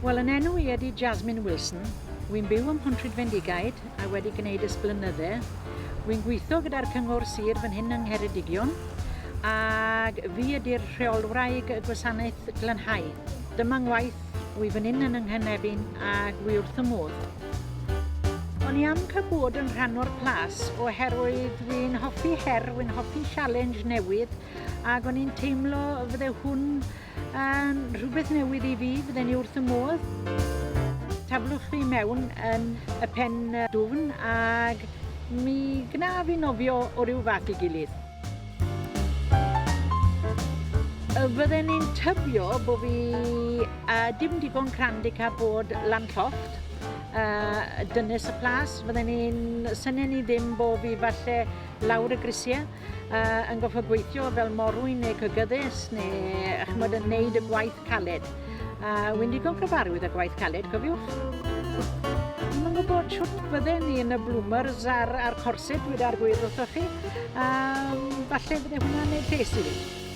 Wel, yn enw I ydy Jasmine Wilson. Wy'n byw ym Mhwntryd Fendigaid a wedi gwneud ysblynyddau. Wy'n gweithio gyda'r cyngor sir fan hyn yng Ngheredigion ac fi ydy'r rheolwraig y gwasanaeth glanhau. Dyma ngwaith, wy fan hyn yn Nghanefin ac wy wrth y modd. O'n I am cael bod yn rhan o'r plas oherwydd wy'n hoffi wy'n hoffi challenge newydd ac o'n i'n teimlo fydde hwn yn rhywbeth newydd I fi, fydden ni wrth y modd. Taflwch fi mewn yn y pen dwfn ac mi gna fi nofio o ryw fath I gilydd. Fydden ni'n tybio bod fi dim digon crand I cael bod lan llofft. Dynes y plas, fydden ni'n syniad ni ddim bod fi falle lawr y grisiau yn goffa gweithio fel morwyn neu Cogyddes neu chymod yn neud y gwaith caled. Wy'n digon cyfarwydd y gwaith caled, cofiwch. Mae'n gwybod siwt fydden ni yn y bloomers a'r corset wedi'r gwydd wrthoch chi. Falle fydde hwnna'n neud tes I fi.